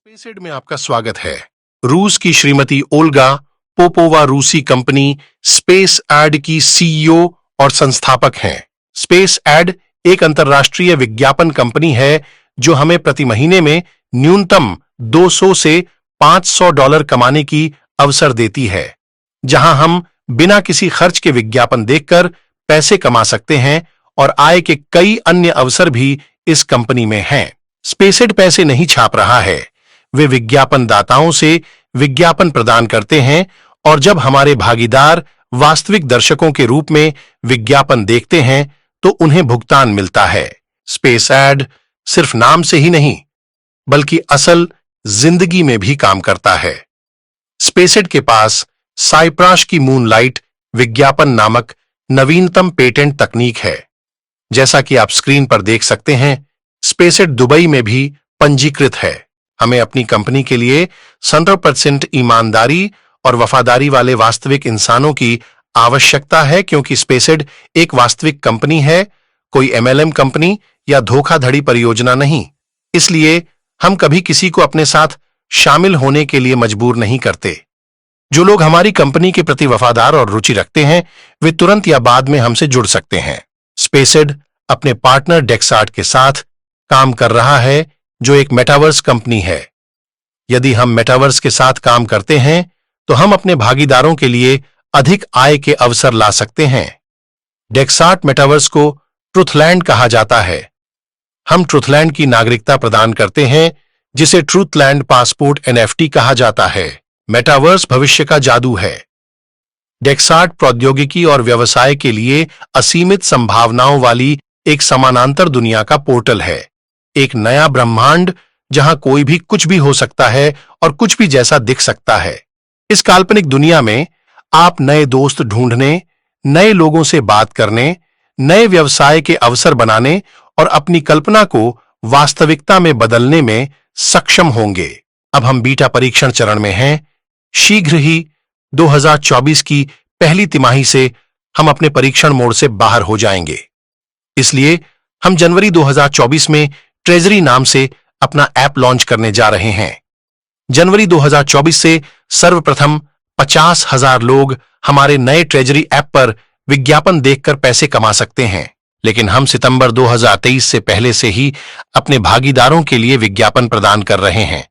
स्पेसएड में आपका स्वागत है। रूस की श्रीमती ओल्गा पोपोवा रूसी कंपनी स्पेस एड की सीईओ और संस्थापक हैं। स्पेस एड एक अंतर्राष्ट्रीय विज्ञापन कंपनी है जो हमें प्रति महीने में न्यूनतम 200 से $500 कमाने की अवसर देती है, जहां हम बिना किसी खर्च के विज्ञापन देखकर पैसे कमा सकते हैं और आय के कई अन्य अवसर भी इस कंपनी में हैं। स्पेसएड पैसे नहीं छाप रहा है, वे विज्ञापन दाताओं से विज्ञापन प्रदान करते हैं और जब हमारे भागीदार वास्तविक दर्शकों के रूप में विज्ञापन देखते हैं तो उन्हें भुगतान मिलता है। स्पेस एड सिर्फ नाम से ही नहीं बल्कि असल जिंदगी में भी काम करता है। स्पेसएड के पास साइप्रास की मूनलाइट विज्ञापन नामक नवीनतम पेटेंट तकनीक है। जैसा कि आप स्क्रीन पर देख सकते हैं, स्पेसएड दुबई में भी पंजीकृत है। हमें अपनी कंपनी के लिए 100% ईमानदारी और वफादारी वाले वास्तविक इंसानों की आवश्यकता है, क्योंकि स्पेसएड एक वास्तविक कंपनी है, कोई एमएलएम कंपनी या धोखाधड़ी परियोजना नहीं। इसलिए हम कभी किसी को अपने साथ शामिल होने के लिए मजबूर नहीं करते। जो लोग हमारी कंपनी के प्रति वफादार और रुचि रखते हैं, वे तुरंत या बाद में हमसे जुड़ सकते हैं। स्पेसएड अपने पार्टनर डेक्सार्ट के साथ काम कर रहा है, जो एक मेटावर्स कंपनी है। यदि हम मेटावर्स के साथ काम करते हैं तो हम अपने भागीदारों के लिए अधिक आय के अवसर ला सकते हैं। डेक्सार्ट मेटावर्स को ट्रुथलैंड कहा जाता है। हम ट्रुथलैंड की नागरिकता प्रदान करते हैं, जिसे ट्रुथलैंड पासपोर्ट एनएफटी कहा जाता है। मेटावर्स भविष्य का जादू है। डेक्सार्ट प्रौद्योगिकी और व्यवसाय के लिए असीमित संभावनाओं वाली एक समानांतर दुनिया का पोर्टल है, एक नया ब्रह्मांड जहां कोई भी कुछ भी हो सकता है और कुछ भी जैसा दिख सकता है। इस काल्पनिक दुनिया में आप नए दोस्त ढूंढने, नए लोगों से बात करने, नए व्यवसाय के अवसर बनाने और अपनी कल्पना को वास्तविकता में बदलने में सक्षम होंगे। अब हम बीटा परीक्षण चरण में हैं। शीघ्र ही 2024 की पहली तिमाही से हम अपने परीक्षण मोड से बाहर हो जाएंगे। इसलिए हम जनवरी 2024 में ट्रेजरी नाम से अपना ऐप लॉन्च करने जा रहे हैं। जनवरी 2024 से सर्वप्रथम 50,000 लोग हमारे नए ट्रेजरी ऐप पर विज्ञापन देखकर पैसे कमा सकते हैं, लेकिन हम सितंबर 2023 से पहले से ही अपने भागीदारों के लिए विज्ञापन प्रदान कर रहे हैं।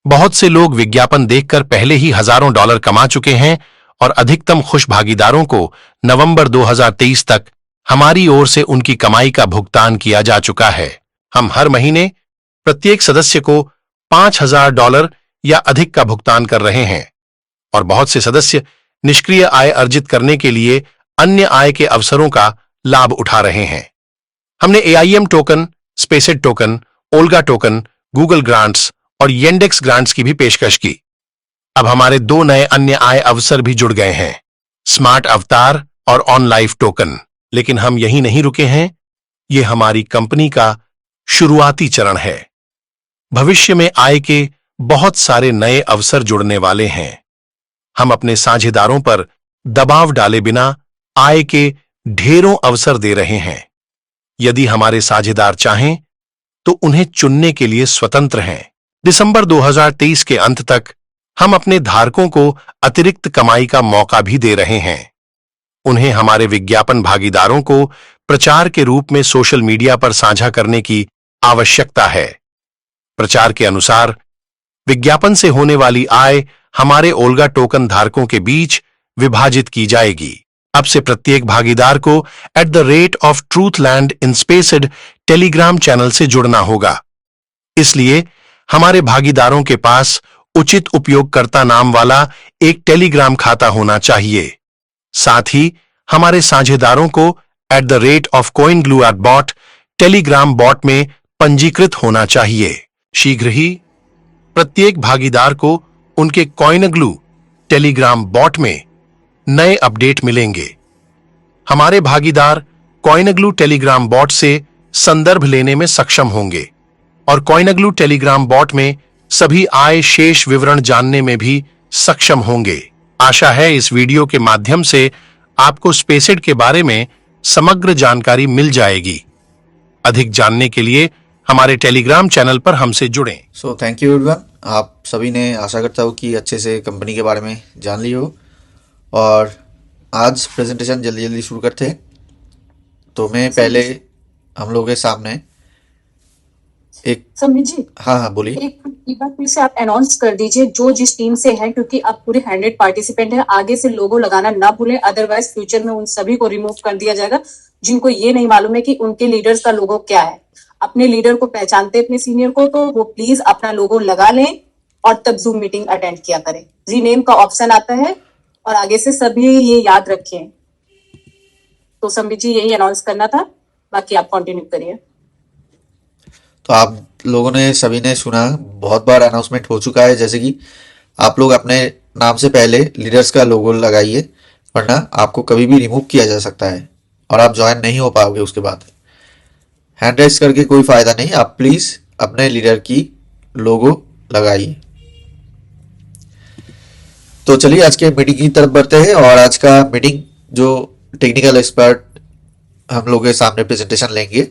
बहुत से लोग विज्ञापन देखकर पहले ही हजारों डॉलर कमा चुके हैं और अधिकतम खुश भागीदारों को नवंबर 2023 तक हमारी ओर से उनकी कमाई का भुगतान किया जा चुका है। हम हर महीने प्रत्येक सदस्य को $5,000 या अधिक का भुगतान कर रहे हैं और बहुत से सदस्य निष्क्रिय आय अर्जित करने के लिए अन्य आय के अवसरों का लाभ उठा रहे हैं। हमने AIM token, SpaceAd token, Olga token, Google grants और येंडेक्स ग्रांट्स की भी पेशकश की। अब हमारे 2 नए अन्य आय अवसर भी जुड़ गए हैं, स्मार्ट अवतार और ऑन लाइफ टोकन। लेकिन हम यहीं नहीं रुके हैं, ये हमारी कंपनी का शुरुआती चरण है। भविष्य में आय के बहुत सारे नए अवसर जुड़ने वाले हैं। हम अपने साझेदारों पर दबाव डाले बिना आय के ढेरों अवसर दे रहे हैं। यदि हमारे साझेदार चाहें तो उन्हें चुनने के लिए स्वतंत्र हैं। दिसंबर 2023 के अंत तक हम अपने धारकों को अतिरिक्त कमाई का मौका भी दे रहे हैं। उन्हें हमारे विज्ञापन भागीदारों को प्रचार के रूप में सोशल मीडिया पर साझा करने की आवश्यकता है। प्रचार के अनुसार विज्ञापन से होने वाली आय हमारे ओल्गा टोकन धारकों के बीच विभाजित की जाएगी। अब से प्रत्येक भागीदार को @truthland इन स्पेसएड टेलीग्राम चैनल से जुड़ना होगा। इसलिए हमारे भागीदारों के पास उचित उपयोगकर्ता नाम वाला एक टेलीग्राम खाता होना चाहिए। साथ ही हमारे साझेदारों को @coinglueatbot टेलीग्राम बॉट में पंजीकृत होना चाहिए। शीघ्र ही प्रत्येक भागीदार को उनके कॉइनग्लू टेलीग्राम बॉट में नए अपडेट मिलेंगे। हमारे भागीदार कॉइनग्लू टेलीग्राम बॉट से संदर्भ लेने में सक्षम होंगे और कॉइनग्लू टेलीग्राम बॉट में सभी आय शेष विवरण जानने में भी सक्षम होंगे। आशा है इस वीडियो के माध्यम से आपको स्पेसएड के बारे में समग्र जानकारी मिल जाएगी। अधिक जानने के लिए हमारे टेलीग्राम चैनल पर हमसे जुड़ें। So thank you everyone. आप सभी ने, आशा करता हूँ कि अच्छे से कंपनी के बारे में जान ली हो, और आज प्रेजेंटेशन जल्दी जल्दी शुरू करते हैं। तो मैं पहले हम लोगों के सामने एक समीर जी, हाँ बोलिए। एक बार फिर से आप अनाउंस कर दीजिए जो जिस टीम से है, क्योंकि अब पूरे 100 पार्टिसिपेंट है। आगे से लोगो लगाना ना भूलें, अदरवाइज फ्यूचर में उन सभी को रिमूव कर दिया जाएगा जिनको ये नहीं मालूम है कि उनके लीडर्स का लोगो क्या है। अपने लीडर को पहचानते अपने सीनियर को, तो वो प्लीज अपना लोगो लगा लें और तब जूम मीटिंग अटेंड किया करें। रीनेम का ऑप्शन आता है और आगे से सभी ये याद रखें। तो समीर जी, यही अनाउंस करना था, बाकी आप कंटिन्यू करिए। तो आप लोगों ने, सभी ने सुना, बहुत बार अनाउंसमेंट हो चुका है, जैसे कि आप लोग अपने नाम से पहले लीडर्स का लोगो लगाइए, वरना आपको कभी भी रिमूव किया जा सकता है और आप ज्वाइन नहीं हो पाओगे उसके बाद। हैंड रेस करके कोई फायदा नहीं, आप प्लीज अपने लीडर की लोगो लगाइए। तो चलिए आज के मीटिंग की तरफ बढ़ते हैं, और आज का मीटिंग जो टेक्निकल एक्सपर्ट हम लोग के सामने प्रेजेंटेशन लेंगे,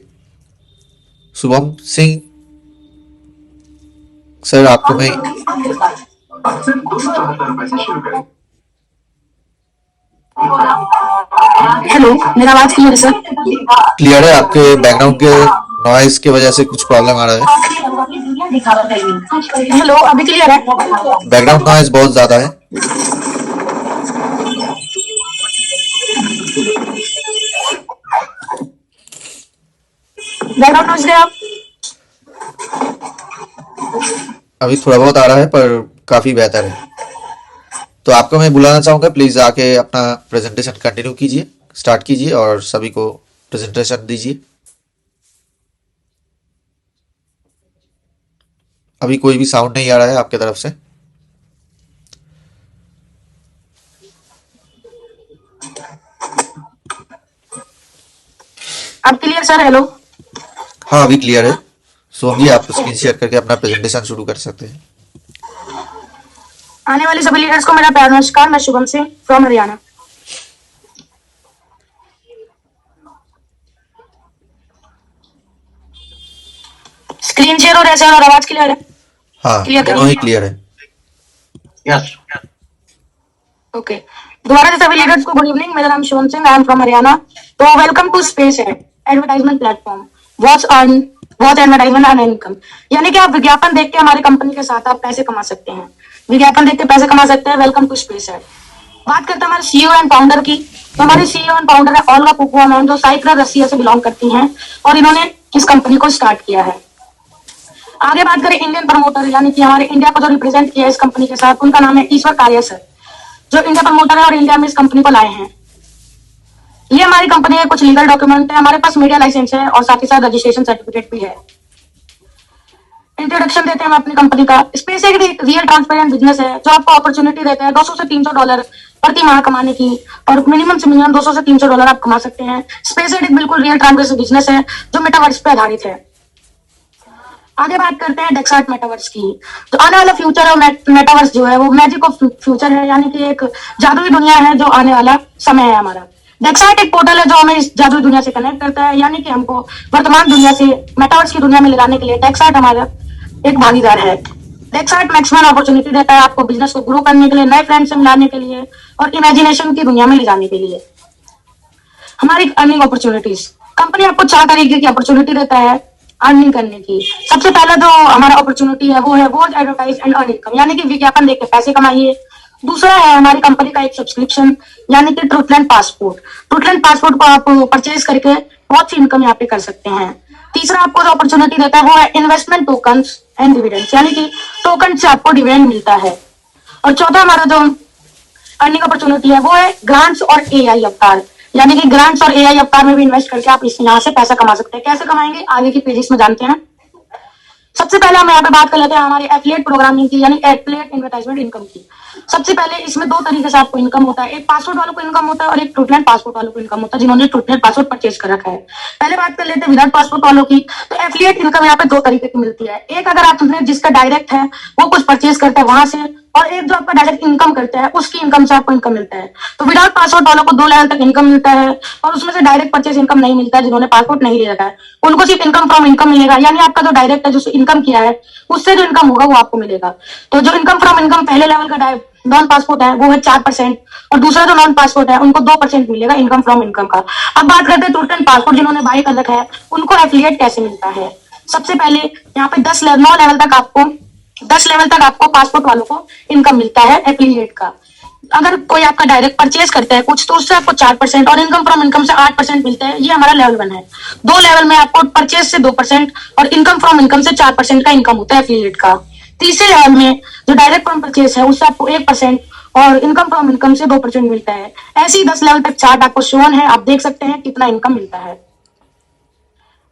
शुभम सिंह सर, आपको मैं हेलो, मेरा आवाज क्लियर है सर? क्लियर है। आपके बैकग्राउंड के नॉइज की वजह से कुछ प्रॉब्लम आ रहा है। हेलो, अभी क्लियर है? बैकग्राउंड नॉइज बहुत ज्यादा है। बैकग्राउंड नॉइज है आप? अभी थोड़ा बहुत आ रहा है पर काफी बेहतर है। तो आपको मैं बुलाना चाहूंगा, प्लीज आके अपना प्रेजेंटेशन कंटिन्यू कीजिए, स्टार्ट कीजिए और सभी को प्रेजेंटेशन दीजिए। अभी कोई भी साउंड नहीं आ रहा है आपके तरफ से। अब क्लियर सर? हेलो, हाँ अभी क्लियर है। सोम जी, आप स्क्रीन शेयर करके अपना प्रेजेंटेशन शुरू कर सकते हैं। आने वाले सभी लीडर्स को मेरा प्यार नमस्कार। मैं Shubham Singh from Haryana. Screen share हो रहा है सर, और आवाज क्लियर है? हाँ, Clear दोनों ही क्लियर है। यस ओके, दोबारा से सभी लीडर्स को गुड इवनिंग। मेरा नाम Shubham Singh, I am from Haryana. तो welcome to space advertisement platform, watch advertisement and income. यानी कि आप विज्ञापन देख के हमारे कंपनी के साथ आप पैसे कमा सकते हैं, विज्ञापन देख के पैसे कमा सकते हैं। Welcome to space ad. बात करते हैं हमारे सीईओ एंड फाउंडर की। तो हमारे सीईओ एंड फाउंडर है ओल्गा पोपोवा मैम, जो साइप्रस रसिया से बिलोंग करती हैं, और इन्होंने इस कंपनी को स्टार्ट किया है। आगे बात करें इंडियन प्रमोटर, यानी कि हमारे इंडिया को जो रिप्रेजेंट किया है इस कंपनी के साथ, उनका नाम है ईश्वर कार्य सर, जो इंडिया प्रमोटर है और इंडिया में इस कंपनी को लाए हैं। ये हमारी कंपनी है, कुछ लीगल डॉक्यूमेंट है, हमारे पास मीडिया लाइसेंस है और साथ ही साथ रजिस्ट्रेशन सर्टिफिकेट भी है। इंट्रोडक्शन देते हैं हम अपनी कंपनी का। स्पेस एक रियल ट्रांसपेरेंट बिजनेस है जो आपको अपॉर्चुनिटी देता है $200 से $300 प्रति माह कमाने की, और मिनिमम से मिनिमम $200 से $300 आप कमा सकते हैं। स्पेस एक बिल्कुल रियल ट्रांसपेरेंट बिजनेस है जो मेटावर्स पे आधारित है। आगे बात करते हैं डेक्सार्ट मेटावर्स की। तो आने वाला फ्यूचर है, मेटावर्स जो है वो मैजिक ऑफ फ्यूचर है, यानी कि एक जादुई दुनिया है जो आने वाला समय है हमारा। डेक्सार्ट एक पोर्टल है जो हमें इस जादुई दुनिया से कनेक्ट करता है, यानी कि हमको वर्तमान दुनिया से मेटावर्स की दुनिया में ले जाने के लिए डेक्सार्ट हमारा एक भागीदार है। डेक्सार्ट मैक्सिमम अपॉर्चुनिटी देता है आपको बिजनेस को ग्रो करने के लिए, नए फ्रेंड से मिलाने के लिए और इमेजिनेशन की दुनिया में ले जाने के लिए। हमारी अर्निंग अपॉर्चुनिटीज, कंपनी आपको 4 तरीके की अपॉर्चुनिटी देता है अर्निंग करने की। सबसे पहला जो हमारा अपॉर्चुनिटी है वो है watch advertise and earn income, यानी कि विज्ञापन देख के पैसे कमाइए। दूसरा है हमारी कंपनी का एक सब्सक्रिप्शन, यानी कि ट्रूथलैंड पासपोर्ट। ट्रूथलैंड पासपोर्ट को आप परचेज करके बहुत सी इनकम यहाँ पे कर सकते हैं। तीसरा आपको जो अपॉर्चुनिटी देता है वो है इन्वेस्टमेंट टोकन्स एंड डिविडेंड्स, यानी कि टोकन से आपको डिविडेंड मिलता है। और चौथा हमारा जो अर्निंग अपॉर्चुनिटी है वो है ग्रांट्स और एआई अवतार, यानी कि ग्रांट्स और एआई अवतार में भी इन्वेस्ट करके आप इस यहाँ से पैसा कमा सकते हैं। कैसे कमाएंगे आगे की पेजेस में जानते हैं। सबसे पहले हम यहाँ पे बात कर लेते हैं हमारे एफिलिएट प्रोग्रामिंग की, यानी एफिलिएट एडवर्टाइजमेंट इनकम की। सबसे पहले इसमें 2 तरीके से आपको इनकम होता है, एक पासवर्ड वालों को इनकम होता है और एक ट्रूथलैंड पासपोर्ट वालों को इनकम होता है जिन्होंने ट्रूथलैंड पासपोर्ट परचेज कर रखा है। पहले बात कर लेते हैं विदाउट पासपोर्ट वालों की। तो एफिलिएट इनकम यहाँ पे 2 तरीके की मिलती है। एक, अगर आपने जिसका डायरेक्ट है वो कुछ परचेज करता है वहां से, और एक जो आपका डायरेक्ट इनकम करता है उसकी इनकम से आपको इनकम मिलता है। तो विदाउट पासपोर्ट वालों को 2 लेवल तक इनकम मिलता है और उसमें से डायरेक्ट परचेज इनकम नहीं मिलता है। जिन्होंने पासपोर्ट नहीं ले रखा है उनको सिर्फ इनकम फ्रॉम इनकम मिलेगा, यानी आपका जो डायरेक्ट है जो इनकम किया है उससे जो इनकम होगा वो आपको मिलेगा। तो जो इनकम फ्रॉम इनकम पहले लेवल का नॉन पासपोर्ट है वो है 4% और दूसरा जो नॉन पासपोर्ट है उनको 2% मिलेगा इनकम फ्रॉम इनकम का। अब बात करते हैं टोटल पासपोर्ट जिन्होंने बाय कर रखा है उनको एफिलिएट कैसे मिलता है। सबसे पहले यहाँ पे 9 लेवल तक आपको पासपोर्ट वालों को इनकम मिलता है एफिलिएट का। अगर कोई आपका डायरेक्ट परचेज करता है कुछ तो उससे आपको 4% और इनकम फ्रॉम इनकम से 8% मिलता है। ये हमारा लेवल 1 है। 2 लेवल में आपको परचेज से 2% और इनकम फ्रॉम इनकम से 4% का इनकम होता है एफिलिएट का। तीसरे लेवल में जो डायरेक्ट फ्रॉम परचेज है उससे आपको 1% और इनकम फ्रॉम इनकम से 2% मिलता है। ऐसे ही 10 लेवल तक चार्ट आपको शोन है, आप देख सकते हैं कितना इनकम मिलता है।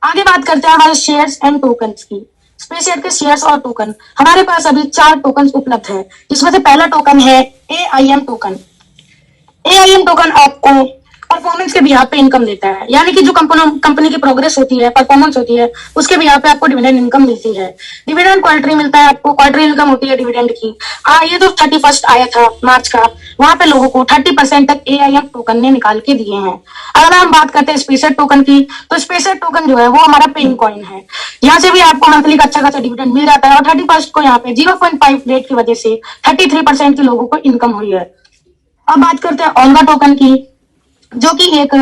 आगे बात करते हैं हमारे शेयर्स एंड टोकन्स की। स्पेसजेट के शेयर्स और टोकन हमारे पास अभी 4 टोकन उपलब्ध है, जिसमें से पहला टोकन है AIM टोकन। AIM टोकन आपको परफॉर्मेंस के बिहाफ पे इनकम देता है, यानी कि जो कंपनी की प्रोग्रेस होती है, परफॉर्मेंस होती है, उसके बिहाफ पे आपको डिविडेंड इनकम मिलती है। डिविडेंड क्वार्टरली मिलता है, आपको क्वार्टरली इनकम होती है डिविडेंड की। ये जो 31 आया था मार्च का, वहां पे लोगों को 30% तक AIM टोकन ने निकाल के दिए हैं। अगर हम बात करते हैं स्पेसजेट टोकन की, तो स्पेसजेट टोकन जो है वो हमारा पेइंग कॉइन है। यहाँ से भी आपको मंथली का अच्छा खासा डिविडेंड मिल जाता है और 31 को यहाँ पे 0.5 रेट की वजह से 33% के लोगों को इनकम हुई है। अब बात करते हैं ओल्गा टोकन की, जो कि एक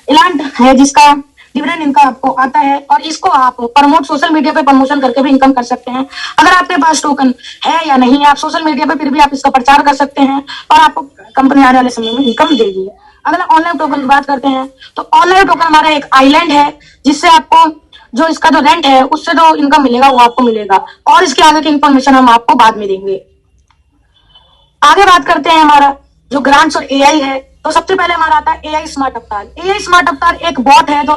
इलांट है जिसका डिविडेंड इनकम आपको आता है और इसको आप प्रमोट सोशल मीडिया पे प्रमोशन करके भी इनकम कर सकते हैं। अगर आपके पास टोकन है या नहीं है, आप सोशल मीडिया पे फिर भी आप इसका प्रचार कर सकते हैं और आपको कंपनी आने वाले समय में इनकम देगी। अगर ऑनलाइन टोकन की बात करते हैं तो ऑनलाइन टोकन हमारा एक आइलैंड है, जिससे आपको जो इसका जो रेंट है उससे जो इनकम मिलेगा वो आपको मिलेगा और इसके आगे की इंफॉर्मेशन हम आपको बाद में देंगे। आगे बात करते हैं हमारा जो ग्रांट्स और AI है, तो सबसे पहले हमारा आता है AI स्मार्ट अवतार। AI स्मार्ट अवतार एक बॉट है जो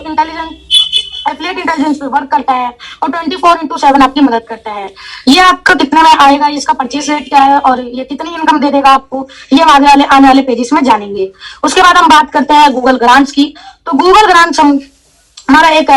एफिलिएट इंटेलिजेंस पे वर्क करता है और 24/7 आपकी मदद करता है। ये आपका कितने में आएगा, इसका परचेस रेट क्या है और ये कितनी इनकम दे देगा आपको, ये हम आने वाले पेजेस में जानेंगे। उसके बाद हम बात करते हैं गूगल ग्रांट्स की। तो गूगल ग्रांट्स हमारा एक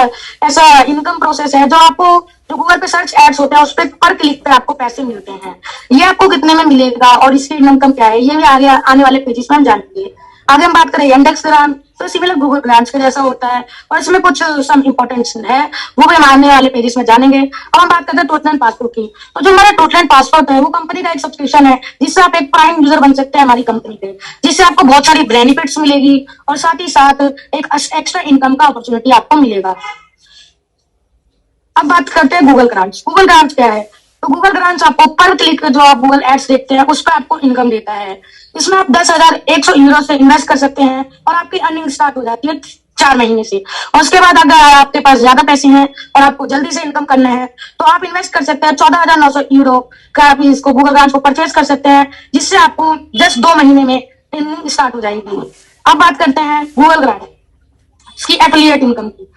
ऐसा इनकम प्रोसेस है जो आपको जो गूगल पे सर्च एड्स होते हैं उस पर क्लिक पे आपको पैसे मिलते हैं। ये आपको कितने में मिलेगा और इसकी इनकम क्या है, ये भी आगे आने वाले पेजेस में हम जानेंगे। आगे हम बात करें इंडेक्स ग्रांट, तो सिमिलर गूगल ग्रांट्स के जैसा होता है और इसमें कुछ सम इम्पोर्टेंस है, वो भी हम आने वाले पेजेस में जानेंगे। अब हम बात करते हैं टोटल पासपोर्ट की। तो जो हमारा टोटल पासपोर्ट है वो कंपनी का एक सब्सक्रिप्शन है, जिससे आप एक प्राइम यूजर बन सकते हैं हमारी कंपनी पे, जिससे आपको बहुत सारी बेनिफिट्स मिलेगी और साथ ही साथ एक एक्स्ट्रा इनकम का अपॉर्चुनिटी आपको मिलेगा। अब बात करते हैं गूगल ग्रांट्स। गूगल ग्रांट्स क्या है? तो गूगल ग्रांट्स आपको पर क्लिक जो आप गूगल एड्स देखते हैं उस पर आपको इनकम देता है। इसमें आप 10,100 यूरो से इन्वेस्ट कर सकते हैं और आपकी अर्निंग स्टार्ट हो जाती है 4 महीने से। और उसके बाद अगर आपके पास ज्यादा पैसे हैं और आपको जल्दी से इनकम करना है तो आप इन्वेस्ट कर सकते हैं 14,900 यूरो का आप इसको गूगल ग्रांट्स को परचेज कर सकते हैं, जिससे आपको जस्ट 2 महीने में अर्निंग स्टार्ट हो जाएगी। अब बात करते हैं गूगल ग्रांट्स की एफिलिएट इनकम की।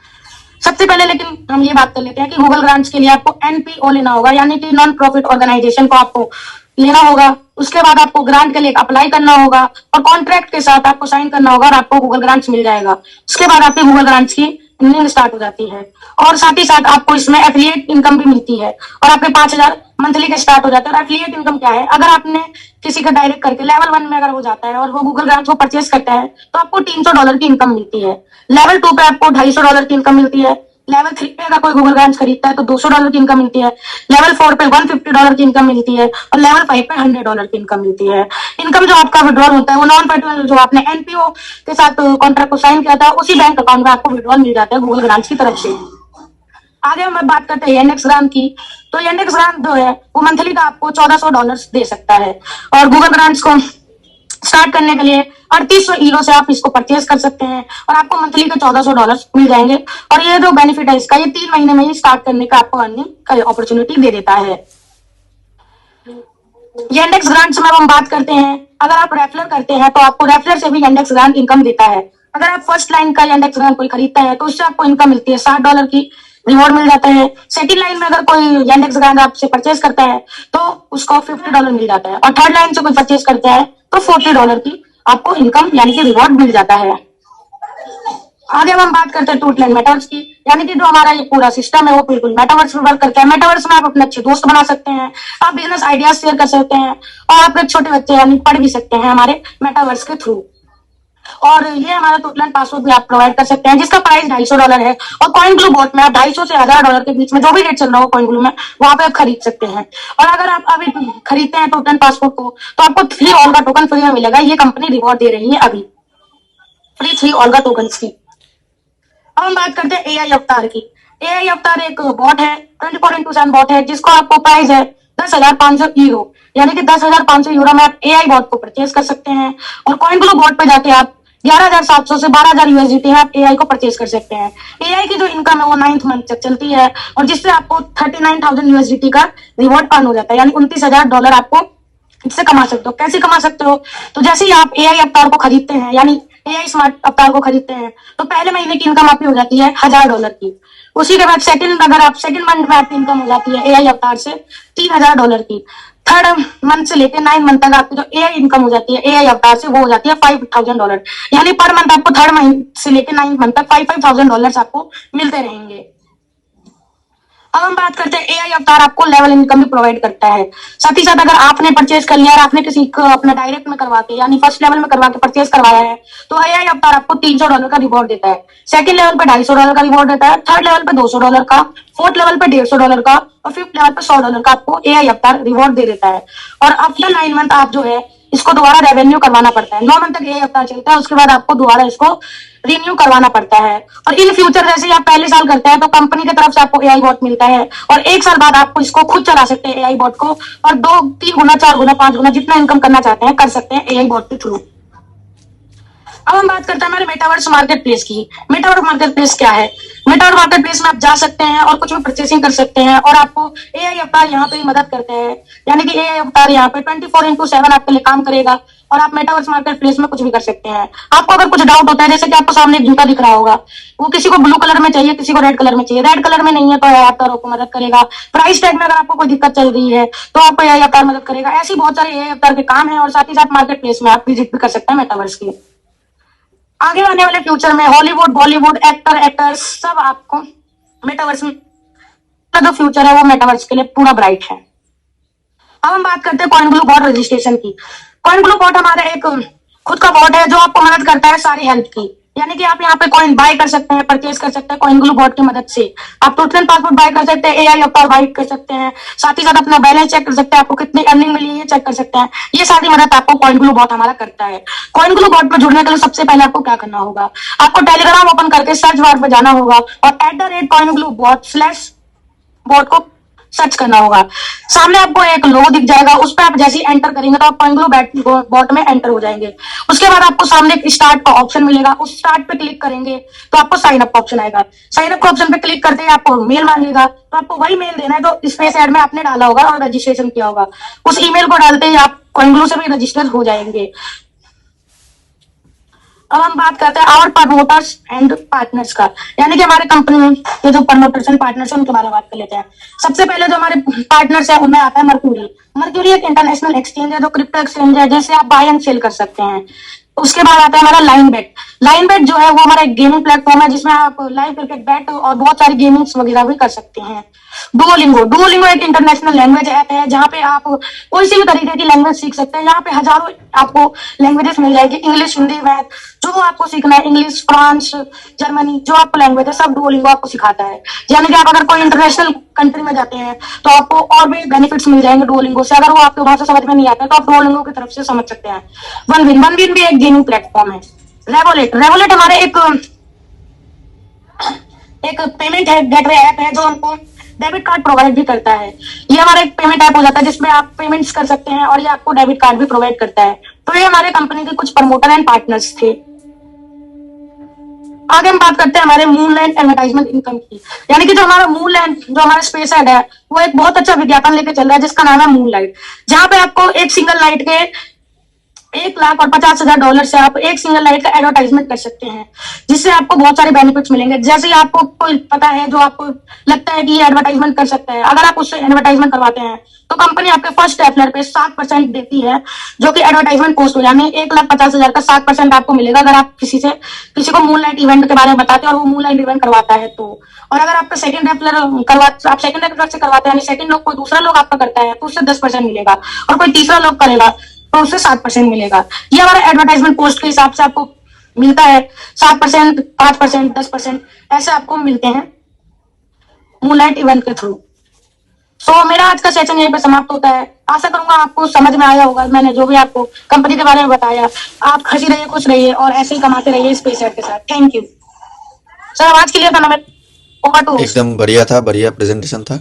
सबसे पहले लेकिन हम ये बात कर लेते हैं कि गूगल ग्रांट्स के लिए आपको NPO लेना होगा, यानी कि नॉन प्रॉफिट ऑर्गेनाइजेशन को आपको लेना होगा। उसके बाद आपको ग्रांट के लिए अप्लाई करना होगा और कॉन्ट्रैक्ट के साथ आपको साइन करना होगा और आपको गूगल ग्रांट्स मिल जाएगा। उसके बाद आपके गूगल ग्रांट्स की अर्निंग स्टार्ट हो जाती है और साथ ही साथ आपको इसमें एफिलिएट इनकम भी मिलती है और आपके 5,000 मंथली के स्टार्ट हो जाते हैं। और एफिलिएट इनकम क्या है? अगर आपने किसी का डायरेक्ट करके लेवल 1 में अगर हो जाता है और वो गूगल ग्रांट्स को परचेज करता है तो आपको $300 की इनकम मिलती है। लेवल 2 पे आपको $250 की इनकम मिलती है। लेवल 3 पे अगर कोई गूगल ग्रांट्स खरीदता है तो $200 की इनकम मिलती है। लेवल 4 पे $150 की इनकम मिलती है और लेवल 5 पे $100 की इनकम मिलती है। इनकम जो आपका विड्रॉल होता है वो नॉन पर्टिकुलर जो आपने NPO के साथ कॉन्ट्रैक्ट को साइन किया था उसी बैंक अकाउंट में आपको विड्रॉल मिल जाता है गूगल ग्रांट्स की तरफ से। आगे हम बात करते हैं इंडेक्स ग्रांट की। तो इंडेक्स ग्रांट जो है वो मंथली का आपको $1,400 दे सकता है और गूगल ग्रांट्स को स्टार्ट करने के लिए 3800 यूरो से आप इसको परचेज कर सकते हैं और आपको मंथली का $1,400 मिल जाएंगे। और ये जो बेनिफिट है इसका, ये 3 महीने में ही स्टार्ट करने का आपको अर्निंग का अपॉर्चुनिटी दे देता है। ये इंडेक्स ग्रांट्स में हम बात करते हैं, अगर आप रेफरल करते हैं तो आपको रेफरल से भी इंडेक्स ग्रांट इनकम देता है। अगर आप फर्स्ट लाइन का इंडेक्स ग्रांट कोई खरीदता है तो उससे आपको इनकम मिलती है $60 की रिवॉर्ड मिल जाता है। सेकंड लाइन में अगर कोई इंडेक्स ग्रांट आपसे परचेज करता है तो उसको $50 मिल जाता है और थर्ड लाइन से कोई परचेज करता है तो $40 की आपको इनकम यानी कि रिवॉर्ड मिल जाता है। आगे अब हम बात करते हैं टूटलैंड मेटावर्स की, यानी कि जो हमारा ये पूरा सिस्टम है वो बिल्कुल मेटावर्स में वर्क करता है। मेटावर्स में आप अपने अच्छे दोस्त बना सकते हैं, आप बिजनेस आइडियाज शेयर कर सकते हैं, और आपके छोटे बच्चे यानी पढ़ भी सकते हैं हमारे मेटावर्स के थ्रू। और ये हमारा टूटलैंड पासवर्ड भी आप प्रोवाइड कर सकते हैं, जिसका प्राइस $250 है। और कॉइन ग्लू बॉट में आप 250 से $1000 के बीच में जो भी रेट चल रहा हो कॉइन ग्लू में, वहां पे आप खरीद सकते हैं। और अगर आप अभी खरीदते हैं टूटलैंड पासवर्ड को, तो आपको 3 ऑल्गा टोकन फ्री में मिलेगा। ये कंपनी रिवॉर्ड दे रही है अभी फ्री 3 ऑल्गा टोकन की। अब हम बात करते हैं एआई अवतार की। एआई अवतार एक बॉट है, 24x7 बॉट है, जिसको आपको प्राइस है €10,500, यानी कि €10,500 में आप एआई बॉट को परचेज कर सकते हैं। और कॉइन ग्लू बॉट पे जाके आप 11,700 से 12,000 USDT आप एआई को परचेज कर सकते हैं। एआई की जो इनकम है वो 9th मंथ तक चलती है, और जिससे आपको 39,000 USDT का रिवॉर्ड अर्न हो जाता है, यानी $29,000 आपको इससे कमा सकते हो। कैसे कमा सकते हो? तो जैसे ही आप एआई अवतार को खरीदते हैं, यानी एआई स्मार्ट अवतार को खरीदते हैं, तो पहले महीने की इनकम आपकी हो जाती है $1,000 की। उसी के बाद अगर आप सेकंड मंथ में आपकी इनकम हो जाती है एआई अवतार से $3,000 की। थर्ड मंथ से लेकर 9 मंथ तक आपकी जो एआई इनकम हो जाती है एआई अवतार से, वो हो जाती है $5,000, यानी पर मंथ आपको थर्ड मंथ से लेकर 9 मंथ तक $5,000 आपको मिलते रहेंगे। अब हम बात करते हैं एआई अवतार आपको लेवल इनकम भी प्रोवाइड करता है। साथ ही साथ अगर आपने परचेज कर लिया और आपने किसी को अपना डायरेक्ट में करवा के, यानी फर्स्ट लेवल में करवा के परचेज करवाया है, तो एआई अवतार आपको $300 का रिवॉर्ड देता है। सेकंड लेवल पे $250 का रिवॉर्ड देता है, थर्ड लेवल पे $200 का, फोर्थ लेवल पे $150 का, और फिफ्थ लेवल पे $100 का आपको एआई अवतार रिवॉर्ड दे देता है। और आफ्टर 9 मंथ आप जो है इसको दोबारा रेवेन्यू करवाना पड़ता है। 9 मंथ तक एआई अवतार चलता है, उसके बाद आपको दोबारा इसको रिन्यू करवाना पड़ता है। और इन फ्यूचर जैसे ही आप पहले साल करते हैं तो कंपनी की तरफ से आपको एआई बॉट मिलता है, और 1 साल बाद आपको इसको खुद चला सकते हैं एआई बॉट को, और 2, 3 गुना, 4 गुना, 5 गुना जितना इनकम करना चाहते हैं कर सकते हैं एआई बॉट के थ्रू। अब हम बात करते हैं हमारे मेटावर्स मार्केट प्लेस की। मेटावर्स मार्केट प्लेस क्या है? मेटावर्स मार्केट प्लेस में आप जा सकते हैं और कुछ भी परचेसिंग कर सकते हैं, और आपको एआई अवतार यहाँ पे भी मदद करते हैं, यानी कि एआई अवतार यहाँ पे 24x7 आपके लिए काम करेगा, और आप मेटावर्स मार्केट प्लेस में कुछ भी कर सकते हैं। आपको अगर कुछ डाउट होता है, जैसे कि आपको सामने एक जूता दिख रहा होगा, वो किसी को ब्लू कलर में चाहिए, किसी को रेड कलर में चाहिए, रेड कलर में नहीं है तो एआई अवतार आपको मदद करेगा। प्राइस टैग में अगर आपको कोई दिक्कत चल रही है तो आपको एआई अवतार मदद करेगा। ऐसी बहुत सारे एआई अवतार के काम है, और साथ ही साथ मार्केट प्लेस में आप विजिट भी कर सकते हैं मेटावर्स की। आगे आने वाले फ्यूचर में हॉलीवुड, बॉलीवुड एक्टर, एक्टर्स सब आपको मेटावर्स में, जो फ्यूचर है वो मेटावर्स के लिए पूरा ब्राइट है। अब हम बात करते हैं कॉइन ग्लू बॉट रजिस्ट्रेशन की। कॉइन ग्लू बॉट हमारा एक खुद का बॉट है जो आपको मदद करता है सारी हेल्प की, यानी कि आप यहाँ पे कॉइन बाय कर सकते हैं, परचेज कर सकते हैं कॉइन ग्लू बॉट की मदद से। आप टोटल पासवर्ड बाय कर सकते हैं, एआई अवतार बाय कर सकते हैं, साथ ही साथ अपना बैलेंस चेक कर सकते हैं, आपको कितनी अर्निंग मिली है ये चेक कर सकते हैं। ये सारी मदद आपको कॉइन ग्लू बॉट हमारा करता है। कॉइन ग्लू बॉट में जुड़ने के लिए सबसे पहले आपको क्या करना होगा? आपको टेलीग्राम ओपन करके सर्च बार पे जाना होगा, और @coingluebot को सर्च करना होगा। सामने आपको एक लोगो दिख जाएगा, उस पर आप जैसे ही एंटर करेंगे तो आप कॉइन ग्लू बॉट में एंटर हो जाएंगे। उसके बाद आपको सामने एक स्टार्ट का ऑप्शन मिलेगा, उस स्टार्ट पे क्लिक करेंगे तो आपको साइन अप का ऑप्शन आएगा। साइन अप का ऑप्शन पे क्लिक करते ही आपको मेल मांगेगा, तो आपको वही मेल देना है जो स्पेस ऐड में आपने डाला होगा और रजिस्ट्रेशन किया होगा। उस ईमेल को डालते ही आप कॉइन ग्लू से भी रजिस्टर हो जाएंगे। अब हम बात करते हैं आवर प्रमोटर्स एंड पार्टनर्स का, यानी कि हमारे कंपनी में ये जो प्रमोटर्स एंड पार्टनर्स है उनके बारे में बात कर लेते हैं। सबसे पहले जो हमारे पार्टनर्स है उनमें आता है मर्क्यूरी। मर्क्यूरी एक इंटरनेशनल एक्सचेंज है जो क्रिप्टो एक्सचेंज है, जैसे आप बाय एंड सेल कर सकते हैं। उसके बाद आता है हमारा लाइन बेट। लाइन बेट जो है वो हमारा एक गेमिंग प्लेटफॉर्म है जिसमें आप लाइव क्रिकेट बैट और बहुत सारी गेमिंग्स वगैरह भी कर सकते हैं। डुओलिंगो एक इंटरनेशनल लैंग्वेज ऐप है जहाँ पे आप कोई सी भी तरीके की लैंग्वेज सीख सकते हैं। यहाँ पे हजारों आपको लैंग्वेजेस मिल जाएगी, इंग्लिश, हिंदी, मैथ, जो आपको सीखना है, इंग्लिश, फ्रांस, जर्मनी, जो आपको लैंग्वेज है सब डुओलिंगो आपको सिखाता है। यानी कि आप अगर कोई इंटरनेशनल कंट्री में जाते हैं तो आपको और भी बेनिफिट्स मिल जाएंगे डुओलिंगो से। अगर वो आपको भाषा समझ में नहीं आता है तो आप डुओलिंगो की तरफ से समझ सकते हैं। वन विन भी एक गेमिंग प्लेटफॉर्म है। रेवोलेट हमारे एक पेमेंट है, गेटवे ऐप है जो हमको डेबिट कार्ड प्रोवाइड भी करता है। ये हमारा एक पेमेंट ऐप हो जाता है जिसमें आप पेमेंट्स कर सकते हैं, और ये आपको डेबिट कार्ड भी प्रोवाइड करता है। तो ये हमारे कंपनी के कुछ प्रमोटर एंड पार्टनर्स थे। आगे हम बात करते हैं हमारे मूनलैंड एडवर्टाइजमेंट इनकम की, यानी कि जो हमारा मूनलैंड, जो हमारा स्पेस हेड है, वो एक बहुत अच्छा विज्ञापन लेके चल रहा है जिसका नाम है मूनलाइट, जहां पे आपको एक सिंगल नाइट के $1,50,000 से आप एक सिंगल लाइट का एडवर्टाइजमेंट कर सकते हैं, जिससे आपको बहुत सारे बेनिफिट्स मिलेंगे। जैसे ही आपको कोई पता है जो आपको लगता है कि ये एडवर्टाइजमेंट कर सकता है, अगर आप उससे एडवर्टाइजमेंट करवाते हैं तो कंपनी आपके फर्स्ट रेफरल पे 7% देती है, जो कि एडवर्टाइजमेंट कॉस्ट हो, यानी 1,50,000 का 7% आपको मिलेगा अगर आप किसी को मूनलाइट इवेंट के बारे में बताते हैं और वो मूनलाइट इवेंट करवाता है तो। और अगर आपका सेकंड रेफरल आप सेकंड रेफरल से करवाते हैं, यानी सेकंड लोग कोई दूसरा लोग आपका करता है तो उससे 10% मिलेगा, और कोई तीसरा लोग करेगा तो उससे 7% मिलेगा। ये हमारा एडवर्टाइजमेंट कॉस्ट के हिसाब से आपको मिलता है। 7%, 5%, 10% ऐसे आपको मिलते हैं मूनलाइट इवेंट के थ्रू। सो मेरा आज का सेशन यहीं पे समाप्त होता है। आशा करूंगा आपको समझ में आया होगा मैंने जो भी आपको कंपनी के बारे में बताया। आप हंसी रहिए, खुश रहिए और ऐसे ही कमाते रहिए स्पेस एड के साथ। Thank you sir. आवाज क्लियर था ना? मैं ओवर टू। एकदम बढ़िया था, बढ़िया प्रेजेंटेशन था।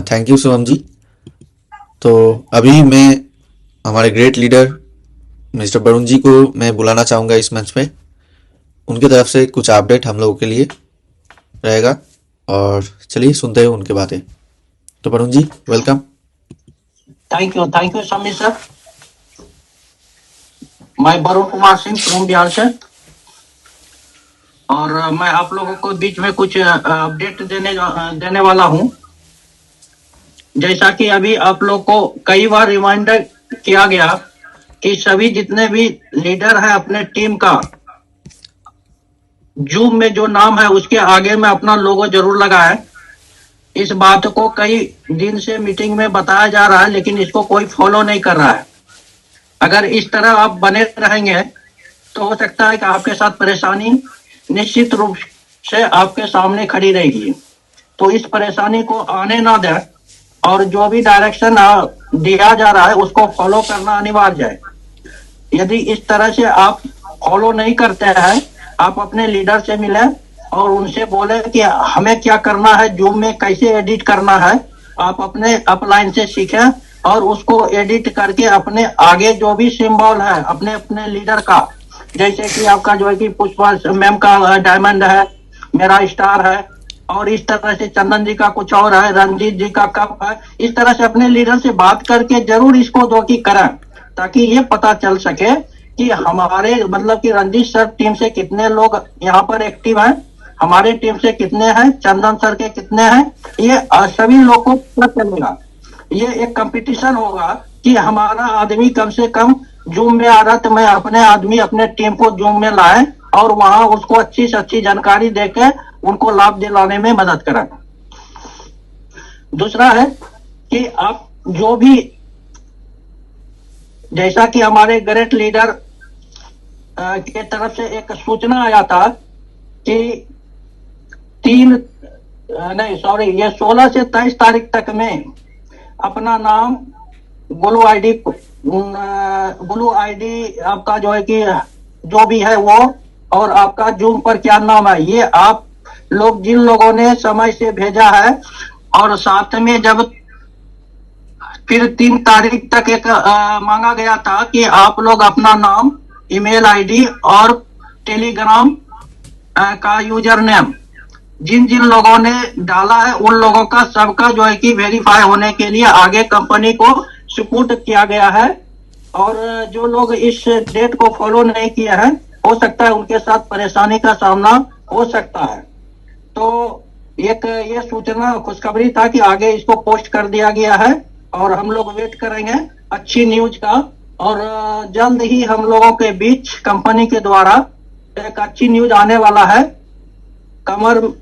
Thank you Shubham ji. तो अभी मैं हमारे great leader mister Varun ji को मैं बुलाना चाहूँगा इस मंच पे। उनकी तरफ से कुछ अपडेट हम लोगों के लिए रहेगा, और चलिए सुनते हैं उनके बातें। तो Varun ji, welcome. Thank you Sameer sir. मैं वरुण कुमार सिंह फ्रॉम बिहार से, और मैं आप लोगों को बीच में कुछ अपडेट देने वाला हूं। जैसा कि अभी आप लोग को कई बार रिमाइंडर किया गया कि सभी जितने भी लीडर हैं अपने टीम का, जूम में जो नाम है उसके आगे में अपना लोगो जरूर लगाएं। इस बात को कई दिन से मीटिंग में बताया जा रहा है, लेकिन इसको कोई फॉलो नहीं कर रहा है। अगर इस तरह आप बने रहेंगे तो हो सकता है कि आपके साथ परेशानी निश्चित रूप से आपके सामने खड़ी रहेगी। तो इस परेशानी को आने ना दें, और जो भी डायरेक्शन दिया जा रहा है उसको फॉलो करना अनिवार्य है। यदि इस तरह से आप फॉलो नहीं करते हैं, आप अपने लीडर से मिलें और उनसे बोले कि हमें क्या करना है, जूम में कैसे एडिट करना है। आप अपने अपलाइन से सीखें और उसको एडिट करके अपने आगे जो भी सिंबल है अपने अपने लीडर का, जैसे कि आपका जो है कि पुष्पा मैम का डायमंड है, मेरा स्टार है, और इस तरह से चंदन जी का कुछ और है, रंजीत जी का कप है। इस तरह से अपने लीडर से बात करके जरूर इसको दो की करें, ताकि ये पता चल सके कि हमारे मतलब कि रंजीत सर टीम से कितने लोग यहाँ पर एक्टिव हैं, हमारे टीम से कितने हैं, चंदन सर के कितने हैं। ये सभी लोग को पता चलेगा। ये एक कंपटीशन होगा कि हमारा आदमी कम से कम जूम में आ रहा, तो मैं अपने आदमी अपने टीम को जूम में लाए और वहां उसको अच्छी से अच्छी जानकारी देके उनको लाभ दिलाने में मदद करें। दूसरा है कि आप जो भी, जैसा कि हमारे ग्रेट लीडर के तरफ से एक सूचना आया था कि 16 से 23 तारीख तक में अपना नाम ग्लू आईडी आपका जो है कि जो भी है वो, और आपका जूम पर क्या नाम है, ये आप लोग जिन लोगों ने समय से भेजा है, और साथ में जब फिर 3 तारीख तक एक मांगा गया था कि आप लोग अपना नाम, ईमेल आईडी और टेलीग्राम का यूजर नेम जिन जिन लोगों ने डाला है उन लोगों का सबका जो है कि वेरीफाई होने के लिए आगे कंपनी को सुपुर्द किया गया है। और जो लोग इस डेट को फॉलो नहीं किए हैं, हो सकता है उनके साथ परेशानी का सामना हो सकता है। तो एक ये सूचना खुशखबरी था कि आगे इसको पोस्ट कर दिया गया है, और हम लोग वेट करेंगे अच्छी न्यूज का। और जल्द ही हम लोगों के बीच कंपनी के द्वारा एक अच्छी न्यूज आने वाला है। कमर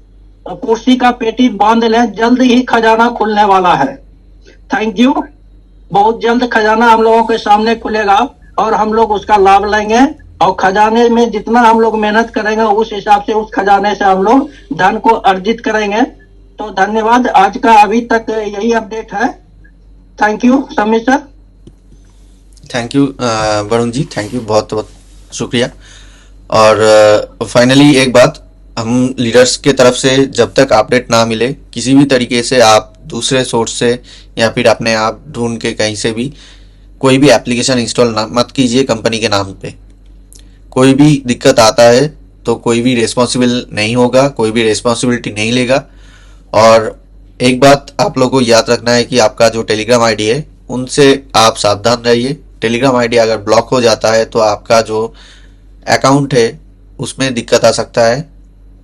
कुर्सी का पेटी बांध लें, जल्द ही खजाना खुलने वाला है। Thank you. बहुत जल्द खजाना हम लोगों के सामने खुलेगा और हम लोग उसका लाभ लेंगे, और खजाने में जितना हम लोग मेहनत करेंगे उस हिसाब से उस खजाने से हम लोग धन को अर्जित करेंगे। तो धन्यवाद। आज का अभी तक यही अपडेट है। Thank you Sameer sir. Thank you Varun ji, thank you, बहुत बहुत शुक्रिया। और फाइनली एक बात, हम लीडर्स के तरफ से जब तक अपडेट ना मिले, किसी भी तरीके से आप दूसरे सोर्स से या फिर अपने आप ढूंढ के कहीं से भी कोई भी एप्लीकेशन इंस्टॉल मत कीजिए कंपनी के नाम पे। कोई भी दिक्कत आता है तो कोई भी रिस्पॉन्सिबल नहीं होगा, कोई भी रिस्पॉन्सिबिलिटी नहीं लेगा। और एक बात आप लोगों को याद रखना है कि आपका जो टेलीग्राम आईडी है उनसे आप सावधान रहिए। टेलीग्राम आईडी अगर ब्लॉक हो जाता है तो आपका जो अकाउंट है उसमें दिक्कत आ सकता है।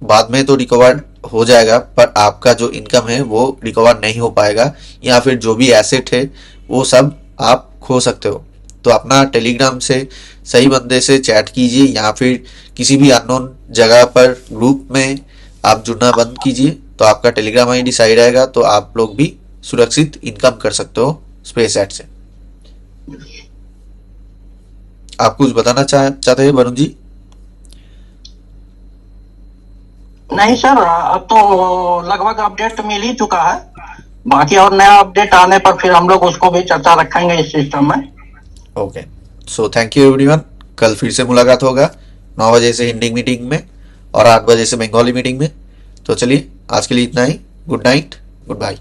बाद में तो रिकवर हो जाएगा, पर आपका जो इनकम है वो रिकवर नहीं हो पाएगा, या फिर जो भी एसेट है वो सब आप खो सकते हो। तो अपना टेलीग्राम से सही बंदे से चैट कीजिए, या फिर किसी भी अननोन जगह पर ग्रुप में आप जुड़ना बंद कीजिए, तो आपका टेलीग्राम आईडी सही रहेगा, तो आप लोग भी सुरक्षित इनकम कर सकते हो स्पेस एड से। आप कुछ बताना चाहते हैं वरुण जी? नहीं सर, अब तो लगभग अपडेट मिल ही चुका है। बाकी और नया अपडेट आने पर फिर हम लोग उसको भी चर्चा रखेंगे इस सिस्टम में। Okay, so thank you everyone. कल फिर से मुलाकात होगा 9 बजे से हिंदी मीटिंग में और 8 बजे से बंगाली मीटिंग में। तो चलिए आज के लिए इतना ही। Good night, good bye.